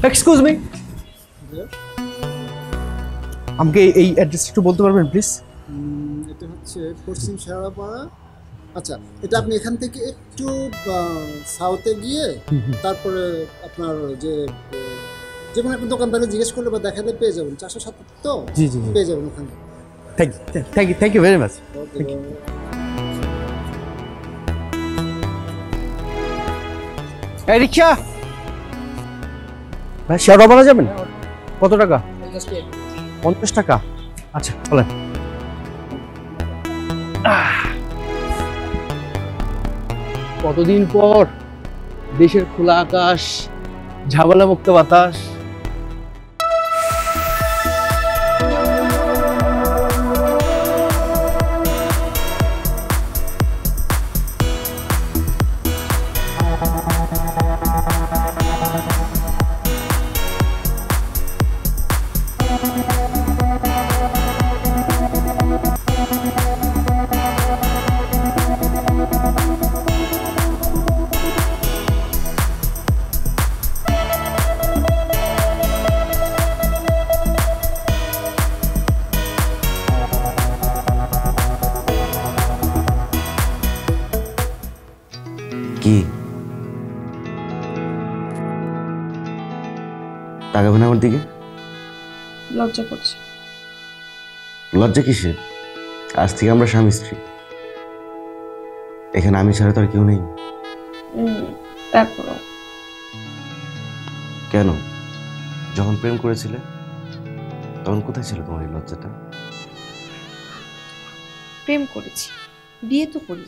Excuse me, আমাকে এই অ্যাড্রেসটা একটু বলতে পারবেন প্লিজ? এটা হচ্ছে পশ্চিম শেওড়াপাড়া। আচ্ছা, এটা আপনি এখান থেকে একটু সাউথে গিয়ে তারপরে আপনার যে কোনো একটা দোকানদারে জিজ্ঞেস করলে বা দেখাতে পেয়ে যাবেন। 407 তো জি জি পেয়ে যাবেন ওখানে। Thank you very much. এই রিক্সা ভাই, শেওড়াপাড়া যাবেন? কত টাকা? 50 টাকা। আচ্ছা চলেন। কতদিন পর দেশের খোলা আকাশ, ঝামেলা মুক্ত বাতাস। কি তাকাবে না আমার দিকে? লজ্জা করছে। লজ্জা কিসের? আজ থেকে আমরা স্বামী স্ত্রী, এখানে আমি ছাড়া তো আর কেউ নেই। তারপর কেন, যখন প্রেম করেছিলে তখন কোথায় ছিল তোমার এই লজ্জাটা? প্রেম করেছি, বিয়ে তো করি।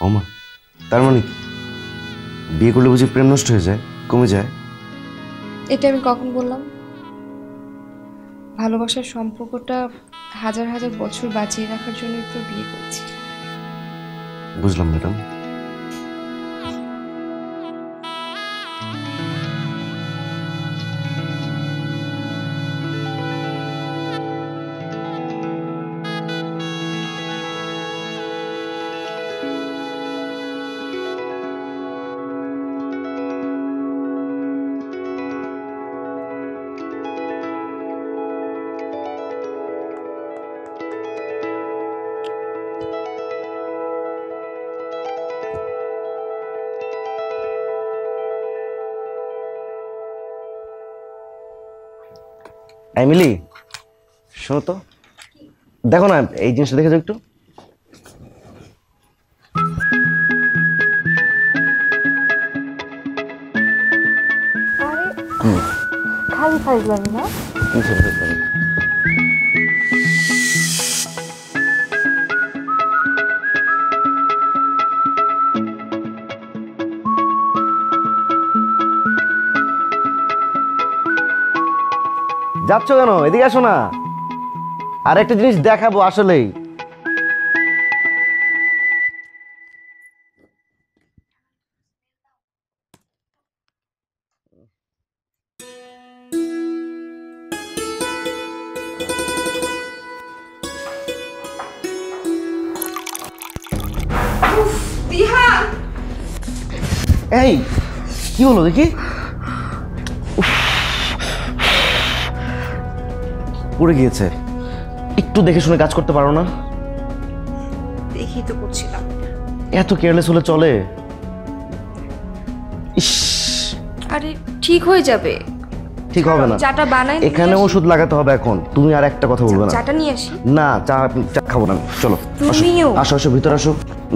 ওমা, তার মানে কি বিয়ে করলে বুঝি প্রেম নষ্ট হয়ে যায়, কমে যায়? এটা আমি কখন বললাম? ভালোবাসার সম্পর্কটা হাজার হাজার বছর বাঁচিয়ে রাখার জন্যই তো বিয়ে করেছি। বুঝলাম ম্যাডাম। এমিলি, শোনো তো, দেখো না এই জিনিসটা দেখে যাও একটু। খালি ফাইজলামি না? যাচ্ছ কেন? এদিকে আসো না, আর একটা জিনিস দেখাবো আসলেই। এই কি হলো দেখি? পড়ে গিয়েছে, একটু দেখে শুনে কাজ করতে পারো না? দেখি তো করছিলাম। এত কেয়ারলেস হলে চলে? ইস, আরে ঠিক হয়ে যাবে। ঠিক হবে না, চাটা বানাই, এখানে ওষুধ লাগাতে হবে এখন। তুমি আর একটা কথা বলবে না। চাটা নিয়ে আসি। না, চা খাবো না। চলো তুমিও আসো, আসো ভিতরে আসো,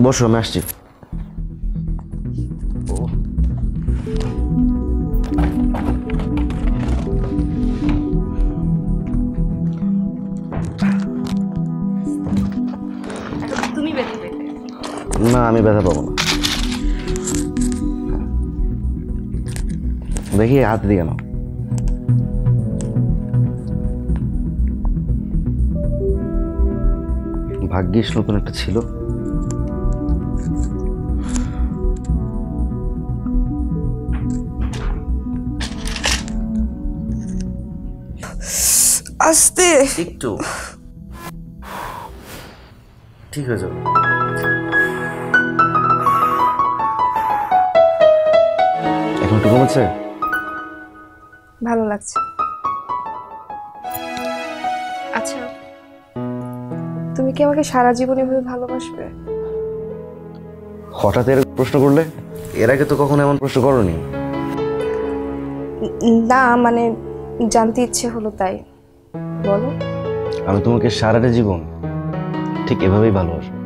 বসো, আমি আসছি। তুমি ব্যথা পেলে? না, আমি ব্যথা পাবো না। দেখি হাত দিয়ে নাও। ভাগ্যিস নতুন একটা ছিল। আস্তে একটু ঠিক হয়ে যাবে। এখন একটু কমেছে? ভালো লাগছে। আচ্ছা, তুমি কি আমাকে সারা জীবন এভাবে ভালোবাসবে? হঠাৎ এর প্রশ্ন করলে? এর আগে তো কখনো এমন প্রশ্ন করোনি। না মানে জানতে ইচ্ছে হলো তাই। বলো। আমি তোমাকে সারাটা জীবন ঠিক এভাবেই ভালোবাসবো।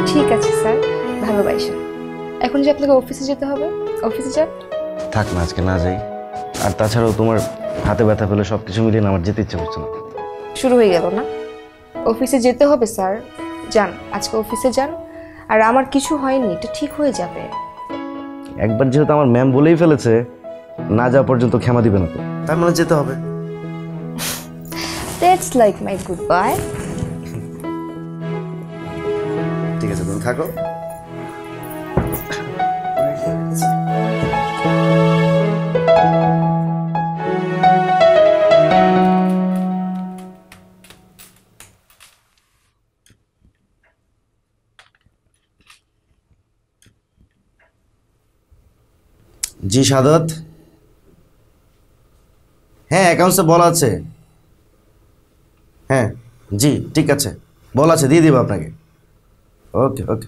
ঠিক আছে স্যার, ভালোবাসেন। এখন যে আপনাকে অফিসে যেতে হবে, অফিসে যান। থাক না, আজকে না যাই। আর তাছাড়াও তোমার হাতে ব্যথা পেলে সবকিছু মিলিয়ে না আমার যেতে ইচ্ছে করছে না। শুরু হয়ে গেল না? অফিসে যেতে হবে স্যার, যান আজকে অফিসে যান। আর আমার কিছু হয়নি, এটা ঠিক হয়ে যাবে। একবার যেহেতু আমার ম্যাম বলেই ফেলেছে না যাওয়া পর্যন্ত ক্ষমা দিবে না, তো তার মানে যেতে হবে। That's like my good bye. ঠিক আছে, তুমি থাকো। জি সাদত, হ্যাঁ অ্যাকাউন্টসে বলা আছে। হ্যাঁ জি ঠিক আছে, বলা আছে, দিয়ে দিব আপনাকে। ওকে ওকে।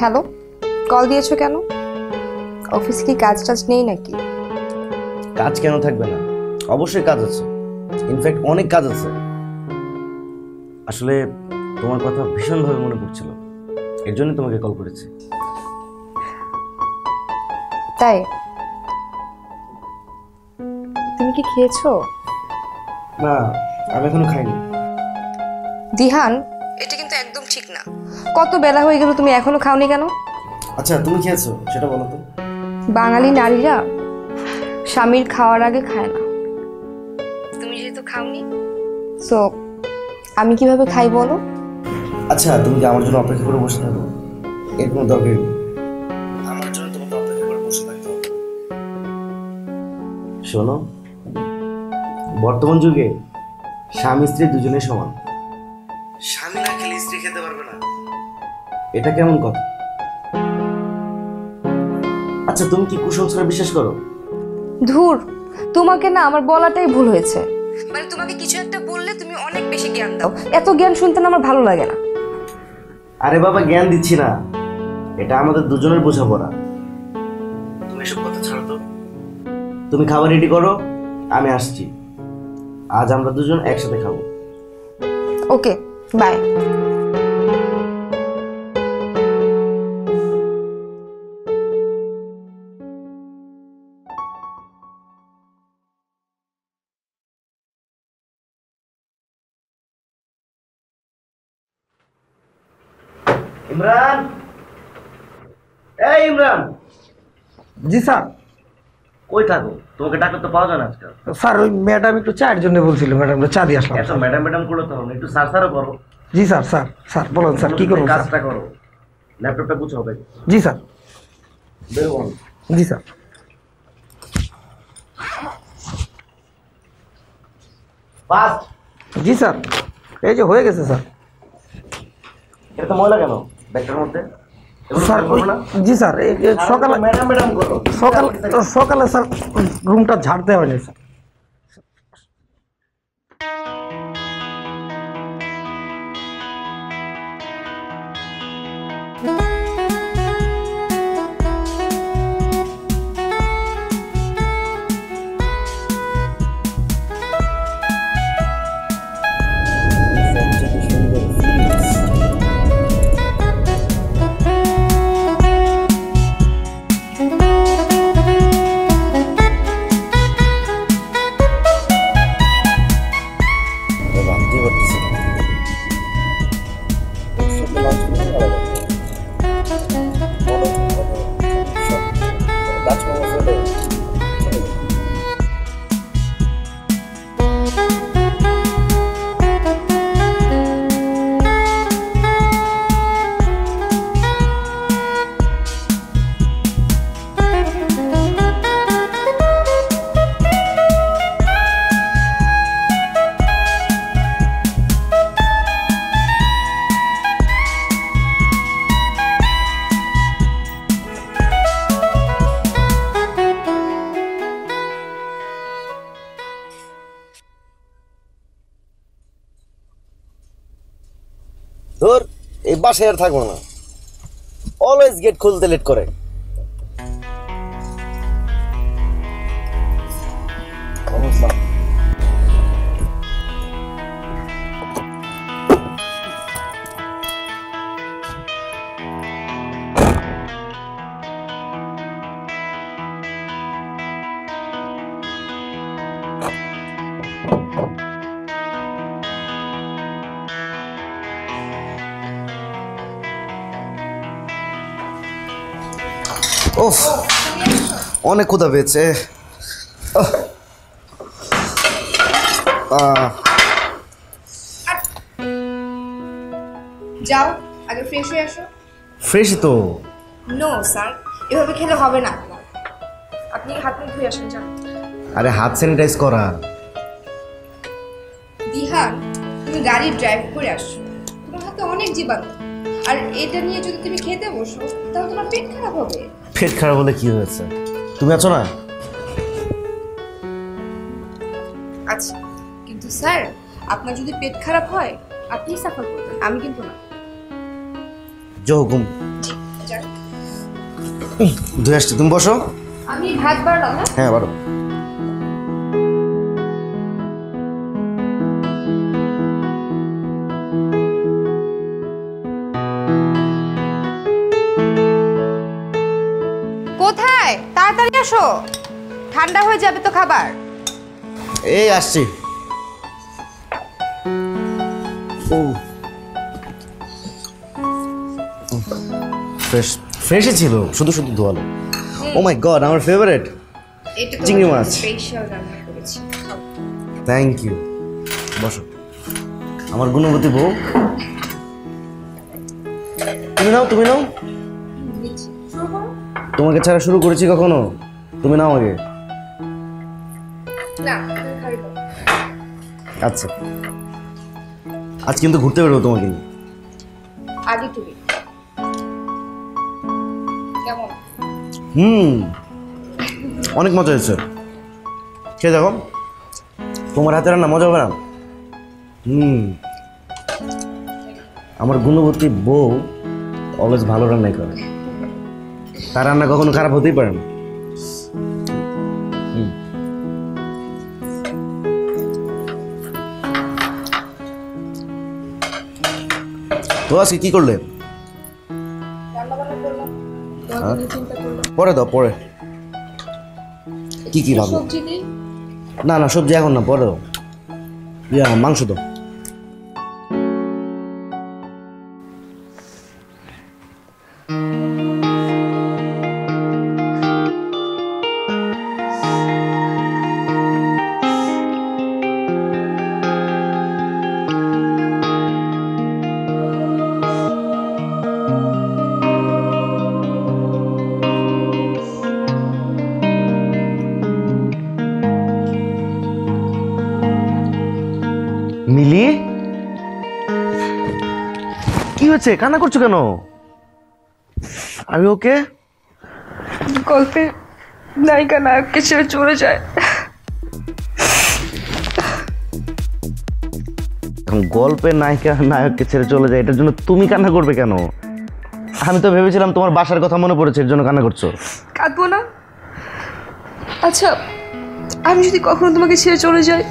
হ্যালো, কল দিয়েছো কেন? অফিসে কি কাজ টাজ নেই নাকি? কাজ কেন থাকবে না? অবশ্যই কাজ আছে, ইনফ্যাক্ট অনেক কাজ আছে। আসলে তোমার কথা ভীষণভাবে মনে পড়ছিল, এর জন্য তোমাকে কল করেছি। তাই? তুমি কি খেয়েছো? না, আমি এখনো খাইনি। দিহান, এটা কিন্তু একদম ঠিক না। কত বেলা হয়ে গেল, তুমি এখনো খাওনি কেন? আচ্ছা তুমি খেয়েছো সেটা বলো তো। বাঙালি নারীরা স্বামীর খাওয়ার আগে খায় না। তুমি যেহেতু খাওনি, সো আমি কিভাবে খাই বলো? আচ্ছা তুমি কি আমার জন্য অপেক্ষা করে বসে থাকো? এর কোনো দরকার নেই, আমার জন্য তোমাকে অপেক্ষা করে বসে থাকতে হবে। শোনো, বর্তমান যুগে স্বামী স্ত্রী দুজনেই সমান। স্বামী না খেলে স্ত্রী খেতে পারবে না, এটা কেমন কথা? আচ্ছা তুমি কি কুসংস্কার বিশ্বাস করো? ধুর, তোমাকে না আমার বলাটাই ভুল হয়েছে। মানে তোমাকে কিছু একটা বললে তুমি অনেক বেশি জ্ঞান দাও। এত জ্ঞান শুনতে না আমার ভালো লাগে না। আরে বাবা, জ্ঞান দিচ্ছি না, এটা আমাদের দুজনের বোঝাপড়া। তুমি এসব কথা ছাড়ো তো। তুমি খাবার রেডি করো, আমি আসছি। আজ আমরা দুজন একসাথে খাবো। ওকে, বাই। ইমরান, এই ইমরান। জি স্যার। কই থাকো? তোমাকে ডাকলে তো পাওয়া যায় না আজকাল। স্যার ওই ম্যাডাম একটু চায়ের জন্য বলছিল, ম্যাডামটা চা দিয়ে আসলাম। এত ম্যাডাম ম্যাডাম করলে তো হবে না, একটু স্যার স্যারও করো। জি স্যার। স্যার স্যার বলুন স্যার, কি করবো? কাজটা করো, ল্যাপটপটা গুছো হবে। জি স্যার। বের হন। জি স্যার। ফাস্ট। জি স্যার, এই যে হয়ে গেছে স্যার। এটা তো ময়লা কেন ব্যাগটার মধ্যে? স্যার জি স্যার, সকালে ম্যাডাম ম্যাডাম করো। সকালে স্যার রুমটা ঝাড়তে হয়নি স্যার। ধর এই বাসায় আর থাকবো না, অলওয়েজ গেট খুলতে লেট করে। ওফ, অনেক ক্ষুধা পেয়েছে। যাও আগে ফ্রেশ হয়ে আসো। ফ্রেশই তো। নো স্যার, এভাবে খেলে হবে না। আপনি হাত মুখ ধুয়ে আসেন, যান। আরে হাত স্যানিটাইজ করা। দিহান, তুমি গাড়ি ড্রাইভ করে আসছো, তোমার হাতে অনেক জীবাণু, আর এটা নিয়ে যদি তুমি খেতে বসো তাহলে তোমার পেট খারাপ হবে। পেট খারাপ হলে কি হয়েছে? তুমি আছো না? আচ্ছা, কিন্তু স্যার আপনার যদি পেট খারাপ হয় আপনি সাফার করবেন, আমি কিন্তু না। জো হুকুম। জি, যান। ধুয়ে আসছি, তুমি বসো। আমি ভাত বাড়লাম না। হ্যাঁ বারো। কোথায়? তাড়াতাড়ি আসো, ঠান্ডা হয়ে যাবে তো খাবার। এই আসছি। ও ফ্রেশ, ফ্রেশই ছিল, শুধু শুধু ধোয়ালো। ও মাই গড, আমার ফেভারিট এটা চিংড়ি মাছ। স্পেশাল রান্না করেছি। Thank you. বসো। আমার গুণবতী বউ। তুমি নাও, তুমি নাও। শুরু করো। তোমাকে ছাড়া শুরু করেছি কখনো? তুমি নাও আগে। না, তুমি খালি করো। আচ্ছা, আজ কিন্তু ঘুরতে বেরোবো তোমাকে নিয়ে। আগে তুমি কেমন? অনেক মজা হয়েছে। খেয়ে দেখো, তোমার হাতে রান্না মজা হবে না? আমার গুণবতী বউ অলওয়েজ ভালো রান্নাই করে, তার রান্না কখনো খারাপ হতেই পারে না। তো আজকে কি করলে? রান্না বান্না করলাম, তোমাকে নিয়ে চিন্তা করলাম। পরে দাও, পরে। কি কি ভাবো? সবজি দিই। না না, সবজি এখন না, পরে দাও। মাংস দাও। মিলি, কি হয়েছে? কান্না করছো কেন? আমি ওকে গল্পে নায়িকা নায়ককে ছেড়ে চলে যায়। এখন গল্পে নায়িকা নায়ককে ছেড়ে চলে যায়, এটার জন্য তুমি কান্না করবে কেন? আমি তো ভেবেছিলাম তোমার বাসার কথা মনে পড়েছে, এর জন্য কান্না করছো। কাঁদবো না? আচ্ছা, আমি যদি কখনো তোমাকে ছেড়ে চলে যাই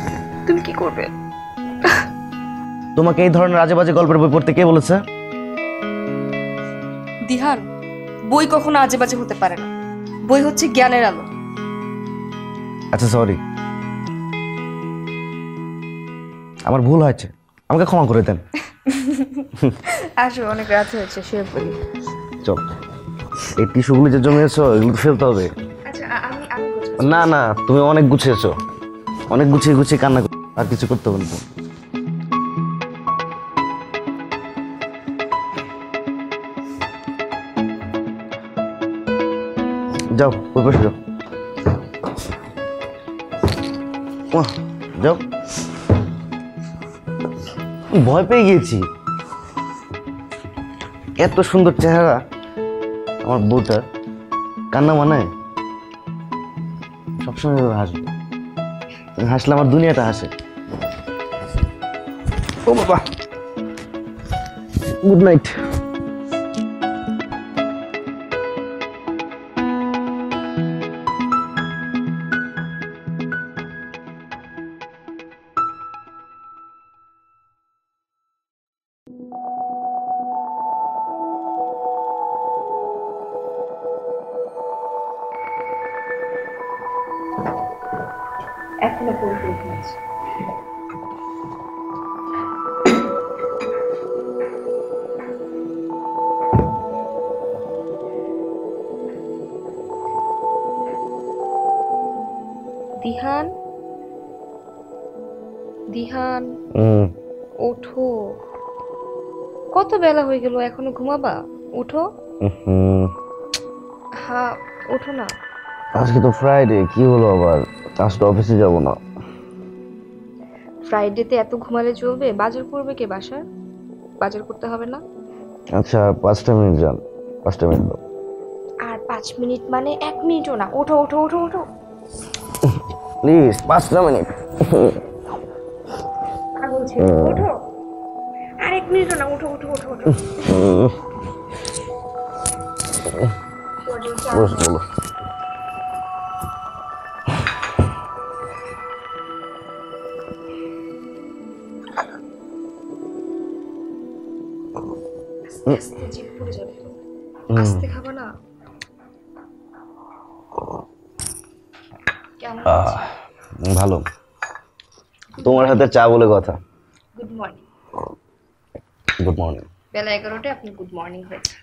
তুমি কি করবে? তোমাকে এই ধরনের আজে বাজে গল্পের বই পড়তে কে বলেছে? দিহান, বই কখনো আজে বাজে হতে পারে না, বই হচ্ছে জ্ঞানের আলো। আচ্ছা সরি, আমার ভুল হয়েছে, আমাকে ক্ষমা করে দেন। আসো, অনেক রাত হয়েছে, শুয়ে পড়ি। চল, এই টিস্যুগুলো যে জমিয়েছো এগুলো তো ফেলতে হবে। আচ্ছা, আমি না না, তুমি অনেক গুছিয়েছো, অনেক গুছিয়ে গুছিয়ে কান্না আর কিছু করতে হবে না। যাও, ওই পাশে যাও। যাও, ভয় পেয়ে গিয়েছি। এত সুন্দর চেহারা আমার বউটার, কান্না মানায়? সবসময় হাসবে, হাসলে আমার দুনিয়াটা হাসে। ও বাবা, গুড নাইট। এখনো পড়ে ঘুমাচ্ছি। দিহান, দিহান, ওঠো। কত বেলা হয়ে গেল, এখনো ঘুমাবা? উঠো। হ্যাঁ, ওঠো না। আজকে তো ফ্রাইডে, কি হলো আবার? আজ তো অফিসে যাব না। ফ্রাইডেতে এত ঘুমালে চলবে? বাজার করবে কে বাসার? বাজার করতে হবে না? আচ্ছা 5টা মিনিট যান, 5টা মিনিট দাও। আর 5 মিনিট মানে 1 মিনিটও না। ওঠো ওঠো ওঠো ওঠো। প্লিজ 5টা মিনিট। পাগল ছেলে, ওঠো। আর 1 মিনিটও না, ওঠো ওঠো ওঠো ওঠো। বলো। আস্তে জিভ পড়ে যাবে তো। আস্তে খাবা না? কেমন আছে? ভালো। তোমার হাতে চা বলে কথা। Good morning. Good morning. বেলা 11টায় আপনি গুড মর্নিং হয়েছে।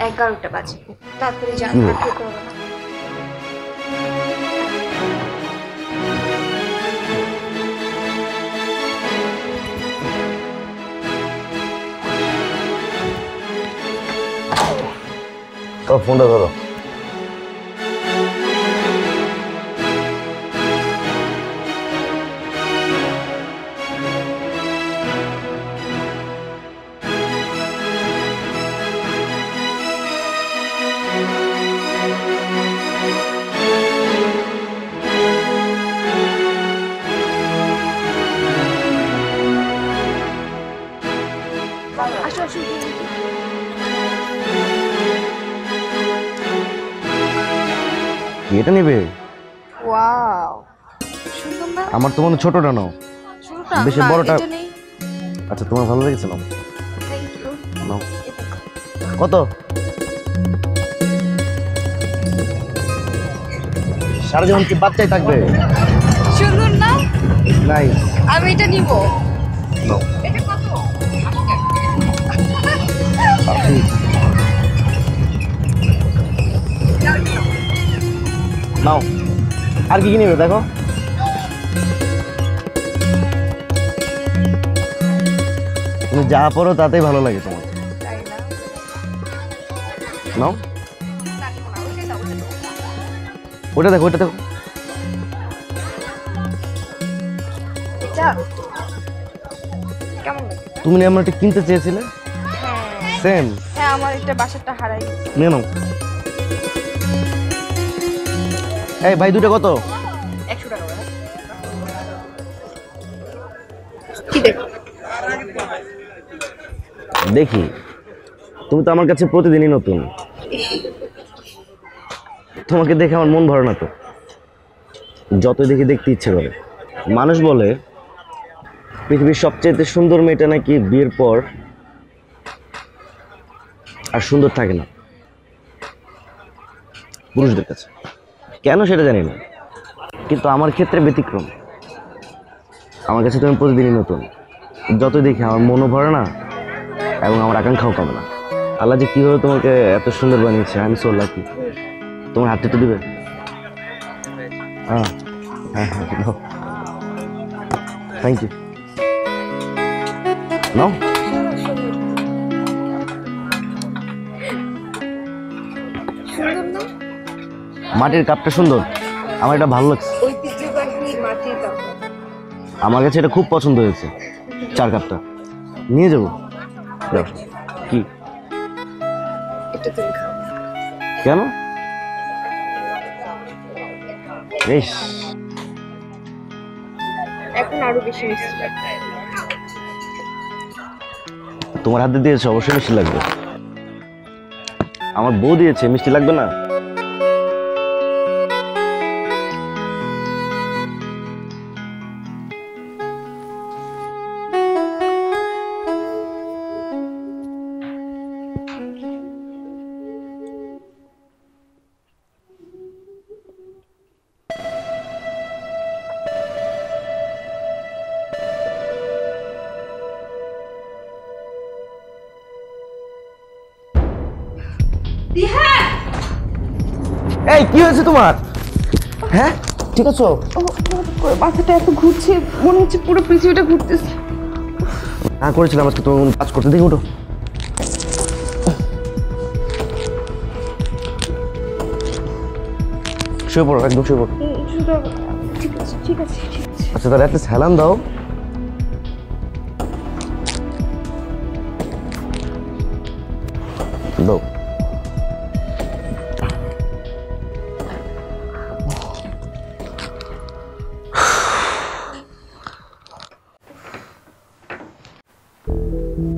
11টা বাজে। তাড়াতাড়ি যান, আর খেতে হবে না। তো ফোনটা ধরো। আসো আসো। এটা নেবে? ওয়াও, সুন্দর না? আমার তো মনে ছোটটা নাও। ছোটটা বেশি না, বড়টা। এটা নেই। আচ্ছা তোমার ভালো লেগেছে নাও। Thank you. নাও। কত? সারা জীবন কি বাচ্চাই থাকবে? সুন্দর না? নাই। আমি এটা নিব। নাও। এটা কত? নাও। আর কি কি নেবে দেখো। তুমি যা পড়ো তাতেই ভালো লাগে তোমার। তাই না? নাও। লাগবে না, ওইটা দাও, ওইটা দাও। ওটা দেখো, ওটা দেখো। এটা কেমন লাগে? তুমি না আমার একটা কিনতে চেয়েছিলে? হ্যাঁ সেম। হ্যাঁ, আমার একটা বাসারটা হারাই গেছে। নিয়ে নাও। এই ভাই দুটো কত? 100 টাকা করে। কি দেখো? দেখি, তুমি তো আমার কাছে প্রতিদিনই নতুন। তোমাকে দেখে আমার মন ভরে না তো। যতই দেখি দেখতে ইচ্ছে করে। মানুষ বলে পৃথিবীর সবচেয়ে সুন্দর মেয়েটা নাকি বিয়ের পর আর সুন্দর থাকে না পুরুষদের কাছে। কেন সেটা জানি না, কিন্তু আমার ক্ষেত্রে ব্যতিক্রম। আমার কাছে তুমি প্রতিদিনই নতুন। যতই দেখি আমার মনও ভরে না এবং আমার আকাঙ্ক্ষাও কমে না। আল্লাহ যে কীভাবে তোমাকে এত সুন্দর বানিয়েছে, আই এম সো লাকি। তোমার হাতে তো দিবে? হ্যাঁ হ্যাঁ হ্যাঁ, নাও। Thank you. নাও। সুন্দর না? মাটির কাপটা সুন্দর, আমার এটা ভালো লাগছে। ঐতিহ্যবাহী মাটির কাপ। আমার কাছে এটা খুব পছন্দ হয়েছে। 4 কাপটা নিয়ে যাবো। যাও। কি? এটা তুমি খাও। কেন? বেশ, এখন আরো বেশি মিষ্টি লাগবে। তোমার হাতে দিয়েছে, অবশ্যই মিষ্টি লাগবে। আমার বউ দিয়েছে, মিষ্টি লাগবে না? এই কি হয়েছে তোমার? হ্যাঁ ঠিক আছো? মাথাটা এত ঘুরছে, মনে হচ্ছে পুরো পৃথিবীটা ঘুরতেছে। হ্যাঁ করেছিলাম আজকে তোমার কাজ করতে, দেখি ওঠো। শুয়ে পড়ো, একদম শুয়ে পড়ো। ঠিক আছে ঠিক আছে ঠিক আছে। আচ্ছা তাহলে একটা স্যালাম দাও। দাও।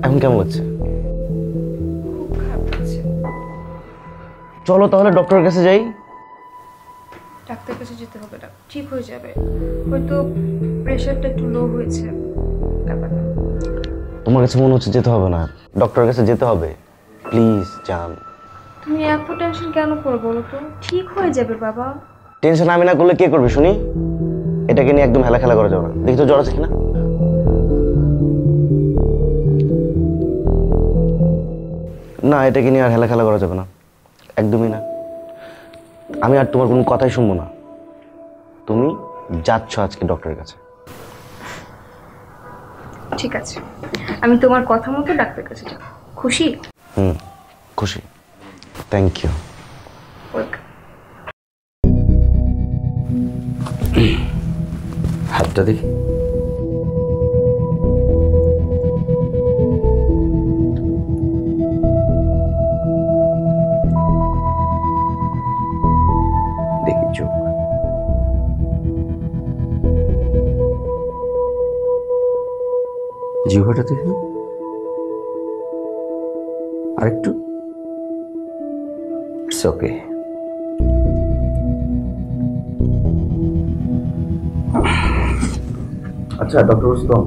এখন কেমন হচ্ছে? চলো তাহলে ডক্টরের কাছে যাই। ডাক্তার কাছে যেতে হবে না, ঠিক হয়ে যাবে। হয়তো প্রেশারটা একটু লো হয়েছে। তোমার কাছে মনে হচ্ছে যেতে হবে না, ডক্টরের কাছে যেতে হবে। প্লিজ যান। তুমি এত টেনশন কেন করো বলো তো? ঠিক হয়ে যাবে বাবা। টেনশন আমি না করলে কে করবে শুনি? এটাকে নিয়ে একদম হেলা খেলা করা যাবে না। দেখি তো জ্বর আছে কিনা। না এটাকে নিয়ে আর হেলা খেলা করা যাবে না, একদমই না। আমি আর তোমার কোনো কথাই শুনবো না। তুমি যাচ্ছ আজকে ডক্টরের কাছে। ঠিক আছে, আমি তোমার কথা মতো ডাক্তার কাছে যাব। খুশি? খুশি। Thank you. ওয়েলকাম। হাতটা দেখি। দেখি চোখ। জিহ্বাটা দেখি আরেকটু। It's okay. আচ্ছা ডক্টর রুস্তম,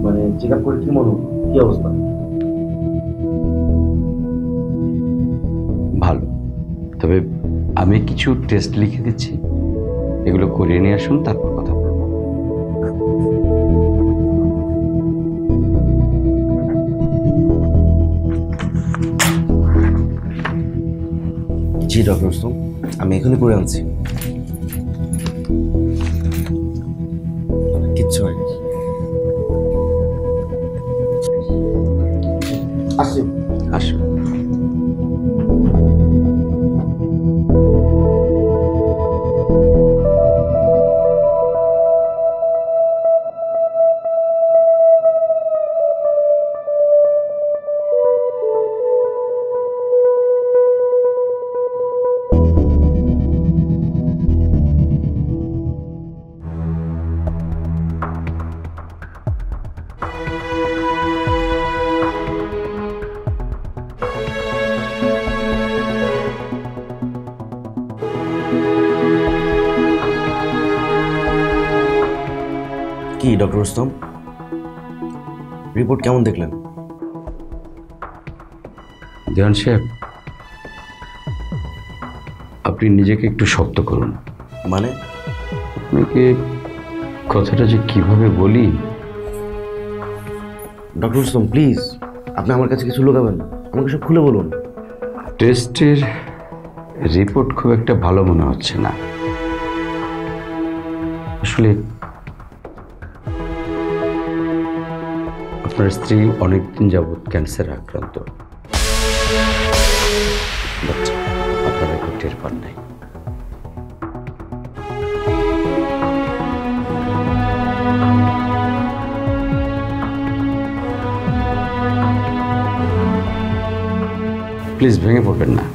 মানে চেক আপ করে কি মনে হলো, কি অবস্থা? ভালো, তবে আমি কিছু টেস্ট লিখে দিচ্ছি, এগুলো করিয়ে নিয়ে আসুন, তারপর কথা বলবো। জি ডক্টর রুস্তম, আমি এখনই করে আনছি। কিচ্ছু হয়নি। আসি। আসুন। কি ডক্টর রুস্তম, রিপোর্ট কেমন দেখলেন? দেওয়ান সাহেব, আপনি নিজেকে একটু শক্ত করুন। মানে? আপনাকে কথাটা যে কিভাবে বলি। ডক্টর রুস্তম প্লিজ, আপনি আমার কাছে কিছু লুকাবেন না, আমাকে সব খুলে বলুন। টেস্টের রিপোর্ট খুব একটা ভালো মনে হচ্ছে না। আসলে আপনার স্ত্রী অনেকদিন যাবৎ ক্যান্সার আক্রান্ত, বাট আপনারা একটু টের পান নাই। প্লিজ ভেঙে পড়বেন না।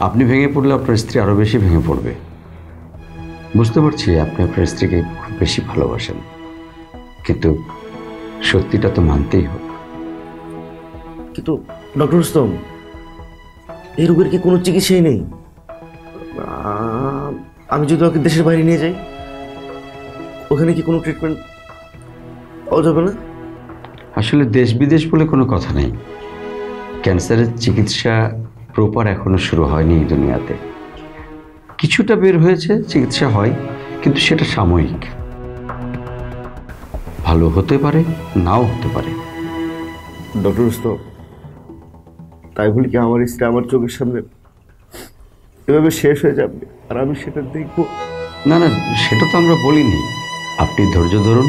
আপনি ভেঙে পড়লে আপনার স্ত্রী আরো বেশি ভেঙে পড়বে। বুঝতে পারছি আপনি আপনার স্ত্রীকে খুব বেশি ভালোবাসেন, কিন্তু সত্যিটা তো মানতেই হবে। কিন্তু ডক্টর রুস্তম, এই রোগের কি কোনো চিকিৎসাই নেই? আমি যদি ওকে দেশের বাইরে নিয়ে যাই, ওখানে কি কোনো ট্রিটমেন্ট পাওয়া যাবে না? আসলে দেশ বিদেশ বলে কোনো কথা নেই। ক্যান্সারের চিকিৎসা প্রপার এখনো শুরু হয়নি এই দুনিয়াতে। কিছুটা বের হয়েছে, চিকিৎসা হয়, কিন্তু সেটা সাময়িক। ভালো হতে পারে, নাও হতে পারে। ডক্টর রুস্তম, তাই বলি কি আমার স্ত্রী আমার চোখের সামনে এভাবে শেষ হয়ে যাবে আর আমি সেটা দেখবো? না না, সেটা তো আমরা বলিনি। আপনি ধৈর্য ধরুন,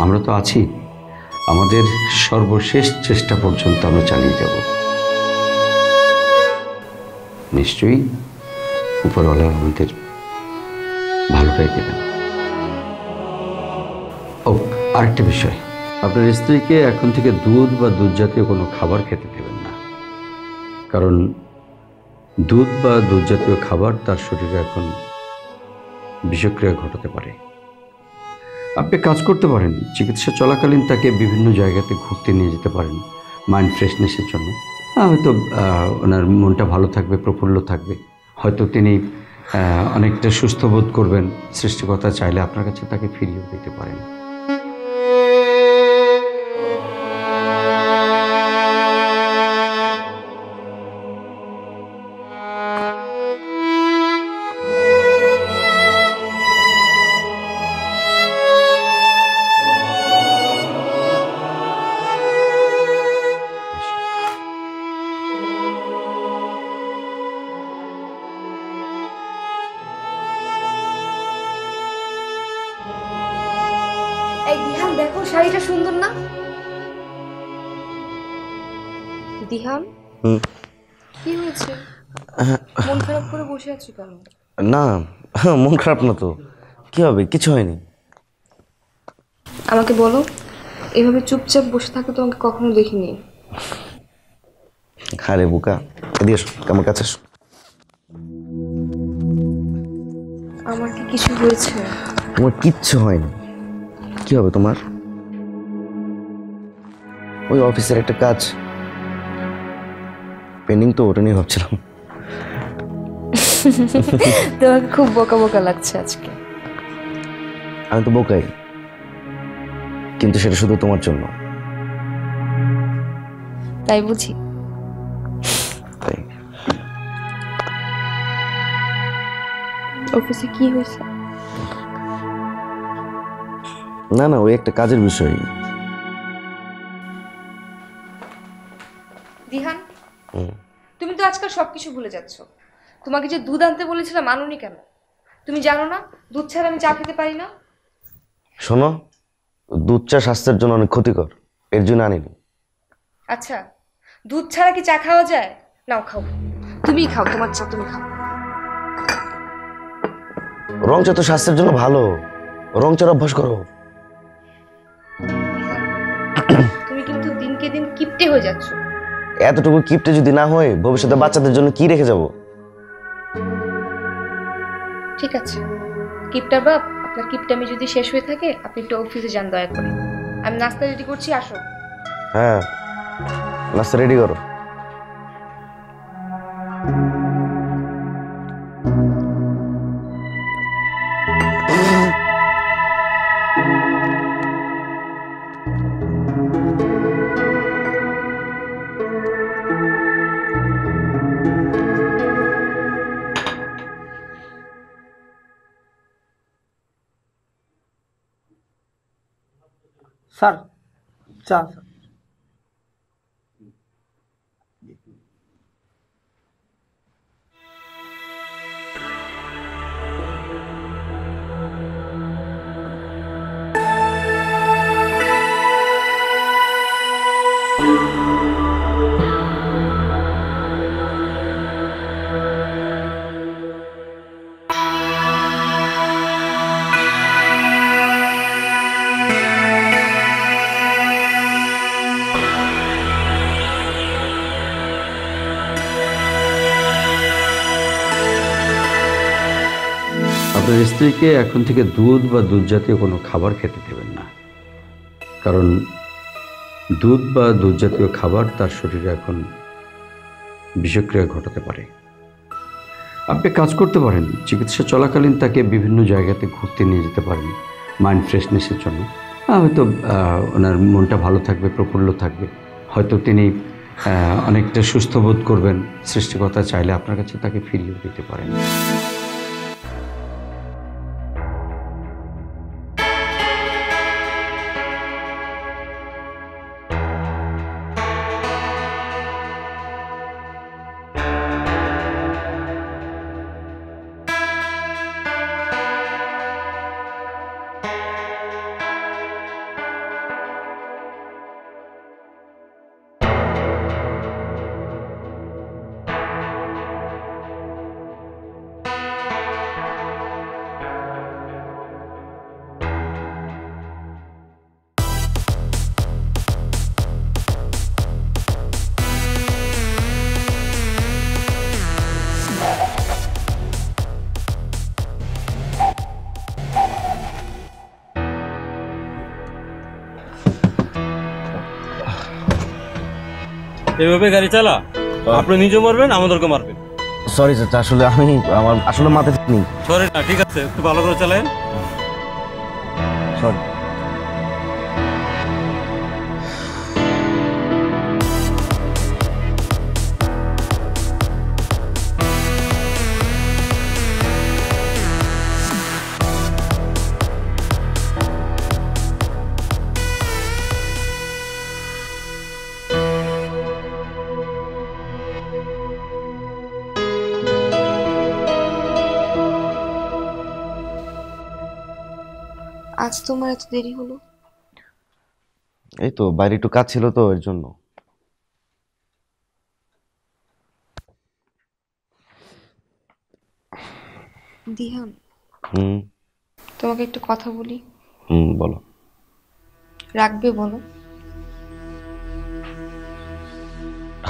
আমরা তো আছি। আমাদের সর্বশেষ চেষ্টা পর্যন্ত আমরা চালিয়ে যাব। নিশ্চয়ই উপরওয়ালা আমাদের ভালোটাই দেবেন। ও, আরেকটা বিষয়, আপনার স্ত্রীকে এখন থেকে দুধ বা দুধ জাতীয় কোনো খাবার খেতে দেবেন না। কারণ দুধ বা দুধ জাতীয় খাবার তার শরীরে এখন বিষক্রিয়া ঘটাতে পারে। আপনি কাজ করতে পারেন, চিকিৎসা চলাকালীন তাকে বিভিন্ন জায়গাতে ঘুরতে নিয়ে যেতে পারেন মাইন্ড ফ্রেশনেসের জন্য। হয়তো ওনার মনটা ভালো থাকবে, প্রফুল্ল থাকবে। হয়তো তিনি অনেকটা সুস্থ বোধ করবেন। সৃষ্টিকর্তা চাইলে আপনার কাছে তাকে ফিরিয়েও দিতে পারেন। এই দিহান, দেখো শাড়িটা সুন্দর না? দিহান, কি হয়েছে? মন খারাপ করে বসে আছো কেন? না, মন খারাপ না তো। কি হবে? কিছু হয়নি। আমাকে বলো, এভাবে চুপচাপ বসে থাকতে তোমাকে কখনো দেখিনি। আরে বোকা, এদিকে এসো, আমার কাছে এসো। আমার কি কিছু হয়েছে? তোমার কিচ্ছু হয়নি। কি হবে তোমার? ওই অফিসের একটা কাজ পেন্ডিং, তো ওটা নিয়ে ভাবছিলাম। তোমাকে খুব বোকা বোকা লাগছে আজকে। আমি তো বোকাই, কিন্তু সেটা শুধু তোমার জন্য। তাই বুঝি? তাই অফিসে কি হয়েছে? না না, ওই একটা কাজের বিষয়। দিহান, তুমি তো আজকাল সবকিছু ভুলে যাচ্ছ। তোমাকে যে দুধ আনতে বলেছিলাম আনুনি কেন? তুমি জানো না দুধ ছাড়া আমি চা খেতে পারি না? শোনো, দুধ চা স্বাস্থ্যের জন্য অনেক ক্ষতিকর, এর জন্য আনিনি। আচ্ছা, দুধ ছাড়া কি চা খাওয়া যায়? নাও খাও, তুমিই খাও, তোমার চা তুমি খাও। রং চা তো স্বাস্থ্যের জন্য ভালো, রং চার অভ্যাস করো। তুমি কিন্তু দিনকে দিন কিপটে হয়ে যাচ্ছ। এতটুকু কিপটে যদি না হয়, ভবিষ্যতে বাচ্চাদের জন্য কি রেখে যাব? ঠিক আছে, কিপটার বাপ, আপনার কিপটামি যদি শেষ হয়ে থাকে আপনি একটু অফিসে যান দয়া করে। আমি নাস্তা রেডি করছি, আসো। হ্যাঁ, নাস্তা রেডি করো। স্যার, চা। আপনার স্ত্রীকে এখন থেকে দুধ বা দুধ জাতীয় কোনো খাবার খেতে দেবেন না। কারণ দুধ বা দুধ জাতীয় খাবার তার শরীরে এখন বিষক্রিয়া ঘটাতে পারে। আপনি কাজ করতে পারেন, চিকিৎসা চলাকালীন তাকে বিভিন্ন জায়গাতে ঘুরতে নিয়ে যেতে পারেন মাইন্ড ফ্রেশনেসের জন্য। হয়তো ওনার মনটা ভালো থাকবে, প্রফুল্ল থাকবে, হয়তো তিনি অনেকটা সুস্থ বোধ করবেন। সৃষ্টিকর্তা চাইলে আপনার কাছে তাকে ফিরিয়ে দিতে পারেন। এভাবে গাড়ি চালা, আপনি নিজে মারবেন, আমাদেরকে মারবেন। সরি চাচা, আসলে আমার আসলে মাথায় ঠিক নেই। সরি না, ঠিক আছে, একটু ভালো করে চালায়েন। সরি। আজ তোমার এত দেরি হলো? এই তো বাইরে একটু কাজ ছিল তো, এর জন্য। দিহান, হুম তোমাকে একটু কথা বলি। বলো। রাখবে বলো?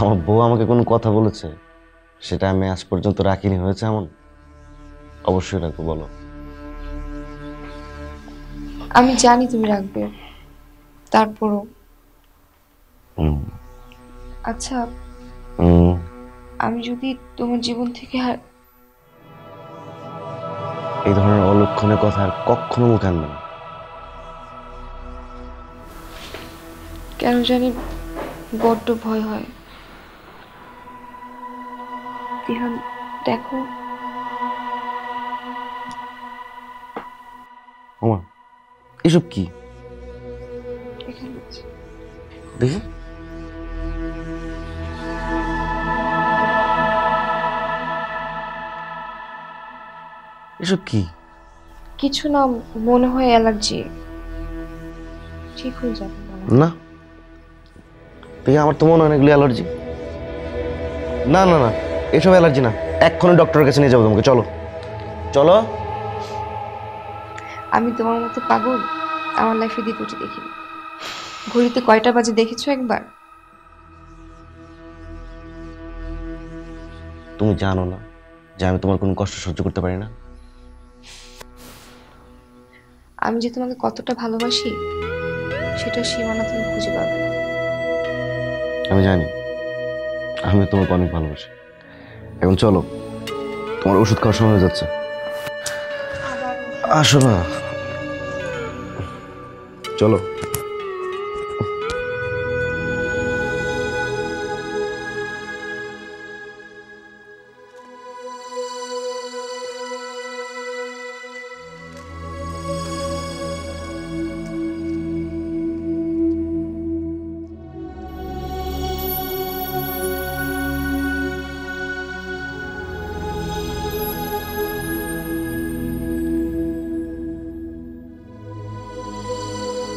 আমার বউ আমাকে কোনো কথা বলেছে, সেটা আমি আজ পর্যন্ত রাখিনি, হয়েছে এমন? অবশ্যই রাখবো, বলো। আমি জানি তুমি রাখবে, তারপরও। আচ্ছা, আমি যদি তোমার জীবন থেকে এই ধরনের অলক্ষণের কথা আর কখনো মুখে আনবে না। কেন জানি বড্ড ভয় হয়। দিহান, দেখো। ওমা, এসব কি? এখানে আছে। দেখি। এসব কি? কিছু না, মনে হয় অ্যালার্জি। ঠিক হয়ে যাবে না, দেখি আমার তো মনে হয় এগুলি অ্যালার্জি। না না না, এসব অ্যালার্জি না, এক্ষুনি ডক্টরের কাছে নিয়ে যাবো তোমাকে। চলো চলো। আমি তোমার মতো পাগল আমার লাইফে দ্বিতীয়টি দেখিনি। ঘড়িতে কয়টা বাজে দেখেছো একবার? তুমি জানো না যে আমি তোমার কোনো কষ্ট সহ্য করতে পারি না? আমি যে তোমাকে কতটা ভালোবাসি সেটা সীমানা তুমি খুঁজে পাবে না। আমি জানি, আমি তোমাকে অনেক ভালোবাসি। এখন চলো, তোমার ওষুধ খাওয়ার সময় হয়ে যাচ্ছে। আসো না, চলো।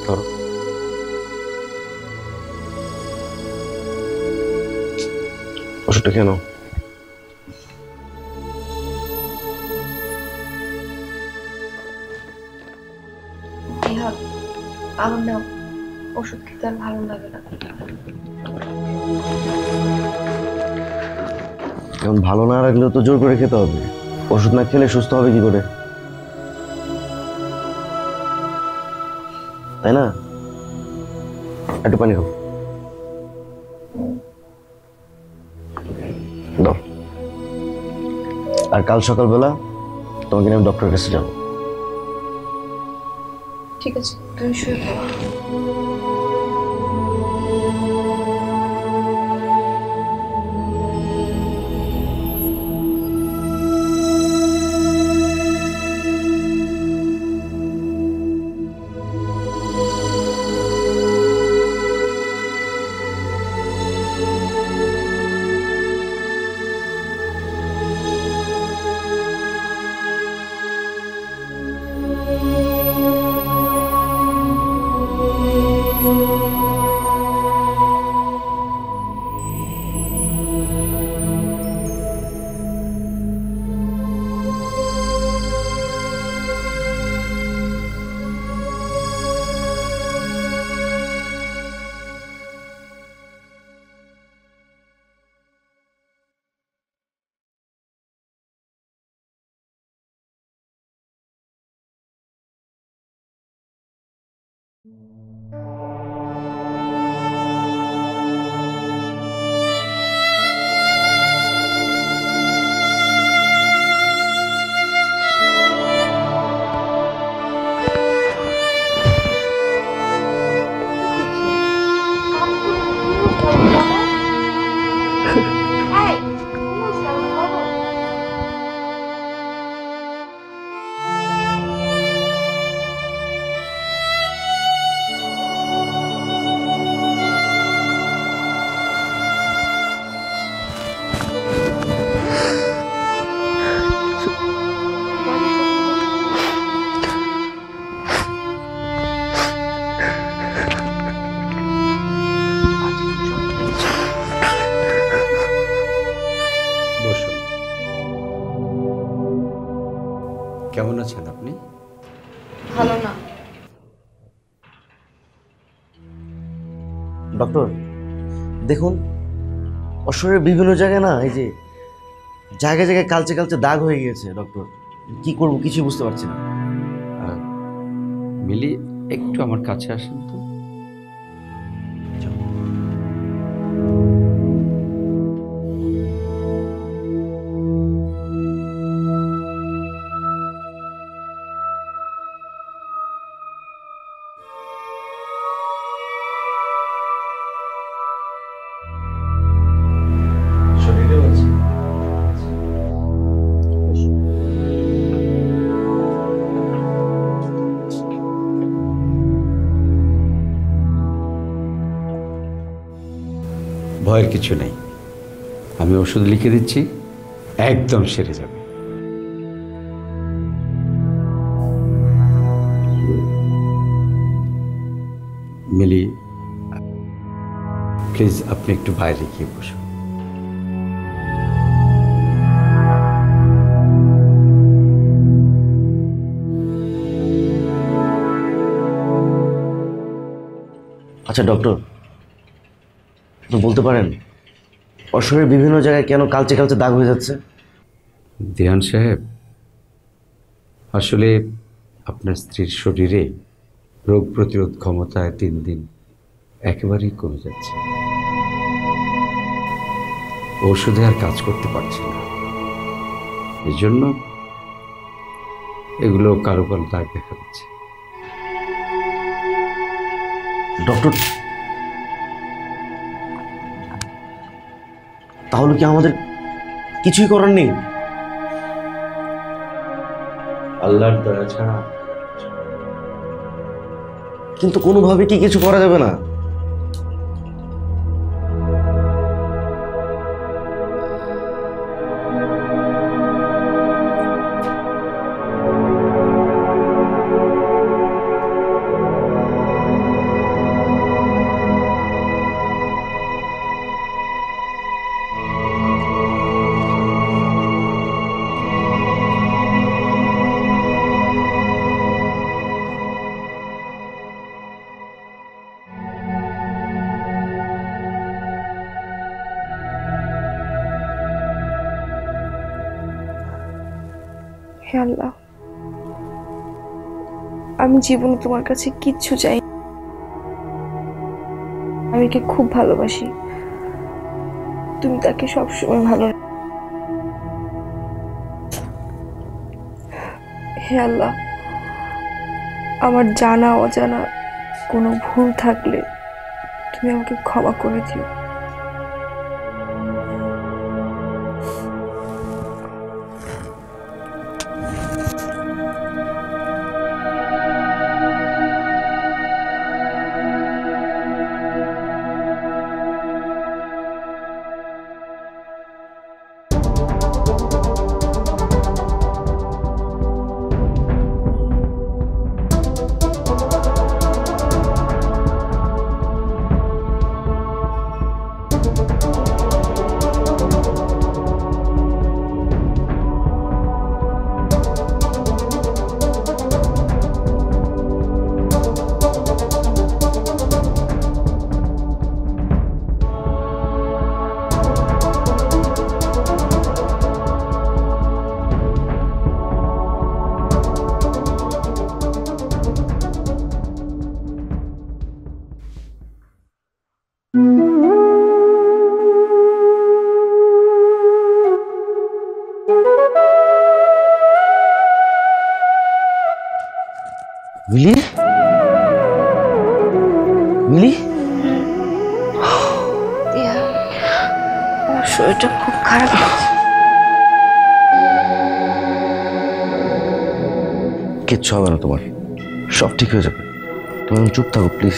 ধরো। ওষুধটা কেন? আমার না ওষুধ খেতে আর ভালো লাগে না। এখন ভালো না লাগলেও তো জোর করে খেতে হবে। ওষুধ না খেলে সুস্থ হবে কি করে, তাই না? একটু পানি খাও। আর কাল সকালবেলা তোমাকে নিয়ে আমি ডক্টরের কাছে যাবো। ঠিক আছে, তুমি শুয়ে পড়ো। কেমন আছেন আপনি? ভালো না। ডক্টর দেখুন, ওর শরীরের বিভিন্ন জায়গায় না এই যে জায়গায় জায়গায় কালচে কালচে দাগ হয়ে গিয়েছে। ডক্টর কি করব কিছুই বুঝতে পারছি না। মিলি, একটু আমার কাছে আসেন তো। ভয়ের কিছু নেই, আমি ওষুধ লিখে দিচ্ছি, একদম সেরে যাবে। মিলি, প্লিজ আপনি একটু বাইরে গিয়ে বসুন। আচ্ছা ডক্টর, আপনি বলতে পারেন ওর শরীরের বিভিন্ন জায়গায় কেন কালচে কালচে দাগ হয়ে যাচ্ছে? দেওয়ান সাহেব, আসলে আপনার স্ত্রীর শরীরে রোগ প্রতিরোধ ক্ষমতায় দিন দিন একেবারেই কমে যাচ্ছে, ওষুধে আর কাজ করতে পারছে না। এই জন্য এগুলো কারো কারো দাগ দেখা যাচ্ছে। ডক্টর, তাহলে কি আমাদের কিছুই করার নেই? আল্লাহর দয়া ছাড়া কিন্তু কোনোভাবে কি কিছু করা যাবে না? হে আল্লাহ, আমি জীবনে তোমার কাছে কিচ্ছু চাই। আমি একে খুব ভালোবাসি, তুমি তাকে সবসময় ভালো। হে আল্লাহ, আমার জানা অজানা কোনো ভুল থাকলে তুমি আমাকে ক্ষমা করে দিও। মিলি, মিলি, আমার শরীরটা খুব খারাপ লাগছে। কিচ্ছু হবে না তোমার, সব ঠিক হয়ে যাবে। তুমি চুপ থাকো প্লিজ।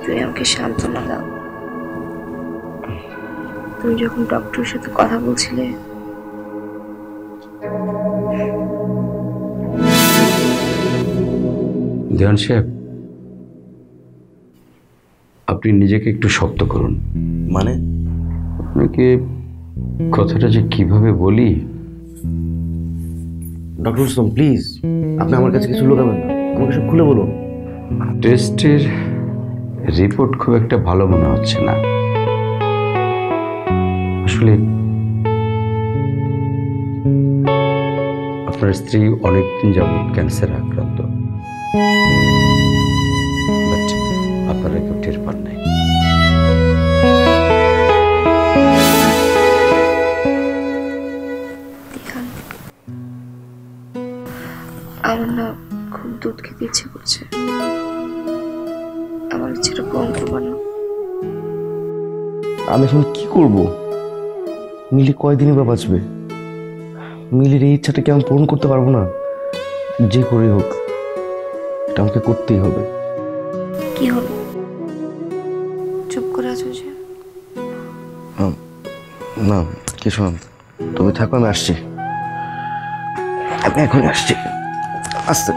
তুমি আমাকে সান্ত্বনা দাও। তুমি যখন ডক্টরের সাথে কথা বলছিলে, দেওয়ান সাহেব, আপনি নিজেকে একটু শক্ত করুন। মানে? আপনাকে কথাটা যে কিভাবে বলি। ডক্টর রুস্তম প্লিজ, আপনি আমার কাছে কিছু লুকাবেন না, আমাকে সব খুলে বলুন। টেস্টের রিপোর্ট খুব একটা ভালো মনে হচ্ছে না। আসলে আপনার স্ত্রী অনেকদিন যাবৎ ক্যান্সারে আক্রান্ত, বাট আপনারা কেউ টের পান নাই। আমার না খুব দুধ খেতে ইচ্ছে করছে, আমার ইচ্ছেটা পূরণ করবো না। আমি এখন কি করব? মিলি কয়দিনই বা বাঁচবে? মিলির এই ইচ্ছাটাকে আমি পূরণ করতে পারবো না। যে করে হোক এটা আমাকে করতেই হবে। কি হলো, চুপ করে আছো যে? না কিছু না, তুমি থাকো, আমি আসছি, আমি এখনই আসছি। আস্তে।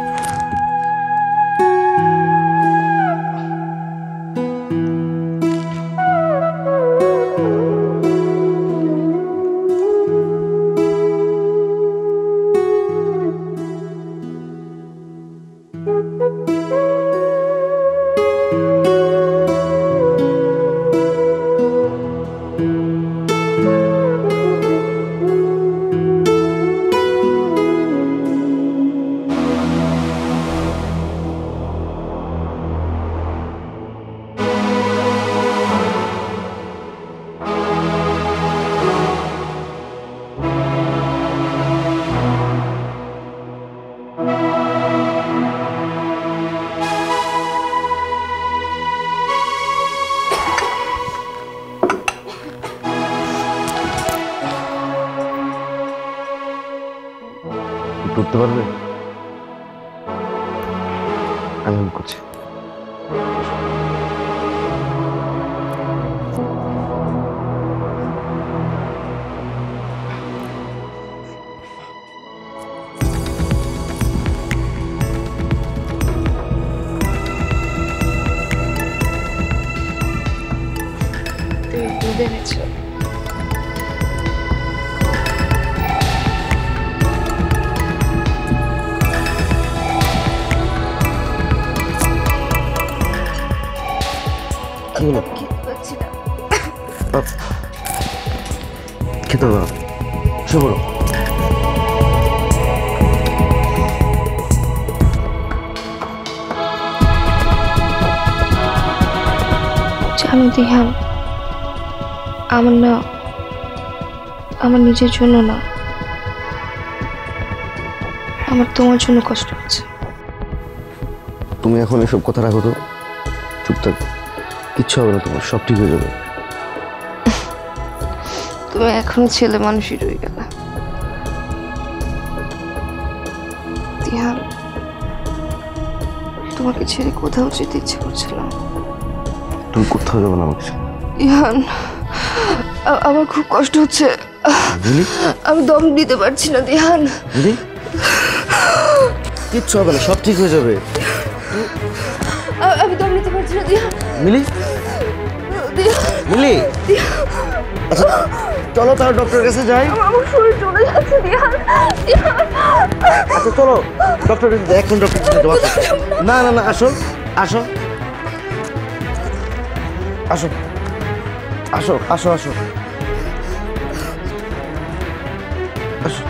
করতে পারবে? আমি করছি। তুমি দুধ এনেছো? কি হলো? খেতে পাচ্ছি না। খেতে হবে না, শুয়ে পড়ো। জানো দিহান, আমার না আমার নিজের জন্য না, আমার তোমার জন্য কষ্ট হচ্ছে। তুমি এখন এসব কথা রাখো তো, চুপ থাক, কিচ্ছু হবে না তোমার, সব ঠিক হয়ে যাবে। তুমি এখনো ছেলে মানুষই রয়ে গেলে। তিহান, তোমাকে ছেড়ে কোথাও যেতে ইচ্ছে করছে না। তুমি কোথাও যাবে না আমাকে ছেড়ে। তিহান, আমার খুব কষ্ট হচ্ছে, আমি দম দিতে পারছি না। তিহান, কিচ্ছু হবে না, সব ঠিক হয়ে যাবে। আমি দম নিতে পারছি না। তিহান, মিলি, মিলি, আচ্ছা চলো তার ডক্টরের কাছে যাই। আমার শরীর চলে যাচ্ছে। তিহান, আচ্ছা চলো ডক্টরের কাছে, এখন ডক্টরের কাছে যাবো। না না না, আসো আসো আসো আসো আসো আসো আসো।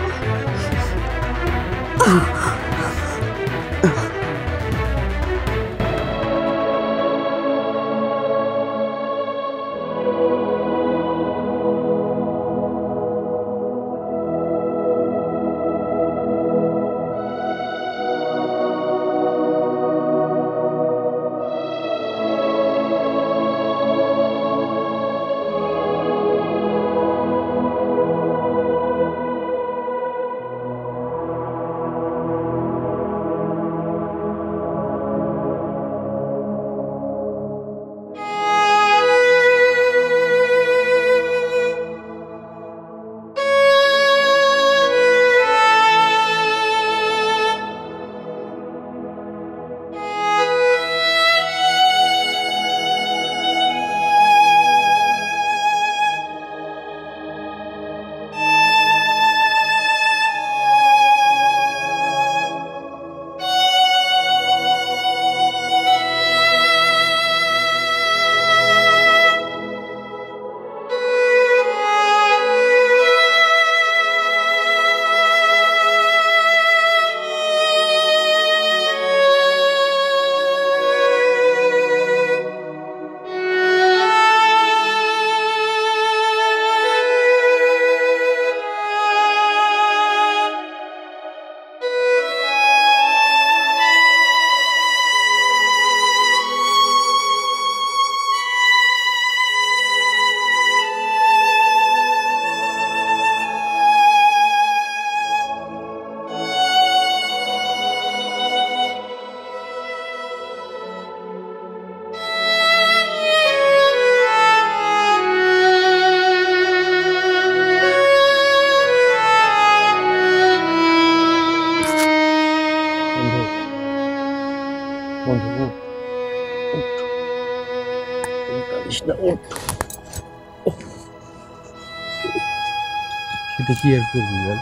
এটা কি আর করবি বল?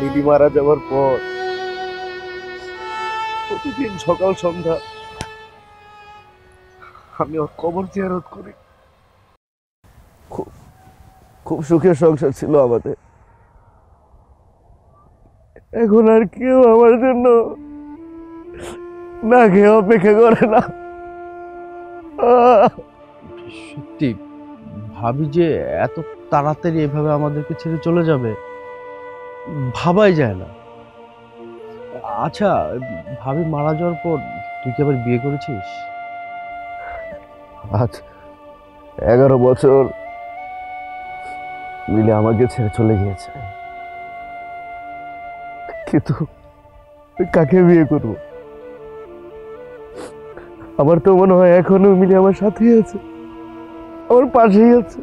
দিদি মারা যাওয়ার পর প্রতিদিন সকাল সন্ধ্যা আমি ওর কবর জিয়ারত করি। খুব সুখের সংসার ছিল আমাদের। এখন আর কেউ আমার জন্য না খেয়ে অপেক্ষা করে না। সত্যি ভাবি যে এত তাড়াতাড়ি এভাবে আমাদেরকে ছেড়ে চলে যাবে, ভাবাই যায় না। আচ্ছা, ভাবি মারা যাওয়ার পর তুই কি আবার বিয়ে করেছিস? আজ 11 বছর মিলে আমাকে ছেড়ে চলে গিয়েছে, কিন্তু কাকে বিয়ে করব? আমার তো মনে হয় এখনো মিলে আমার সাথেই আছে, আমার পাশেই আছে।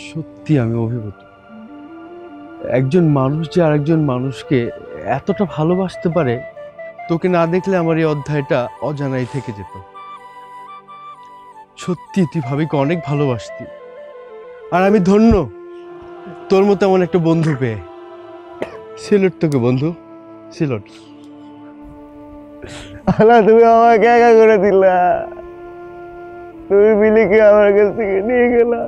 সত্যি আমি অভিভূত। একজন মানুষ যে আরেকজন মানুষকে এতটা ভালোবাসতে পারে, তোকে না দেখলে আমার এই অধ্যায়টা অজানাই থেকে যেত। সত্যি তুই ভাবিকে অনেক ভালোবাসতি, আর আমি ধন্য তোর মতো এমন একটা বন্ধু পেয়ে। সিলট তোকে বন্ধু, সিলট। আল্লাহ, তুমি আমাকে একা করে দিলা, তুমি মিলিকে আমার কাছ থেকে নিয়ে গেলা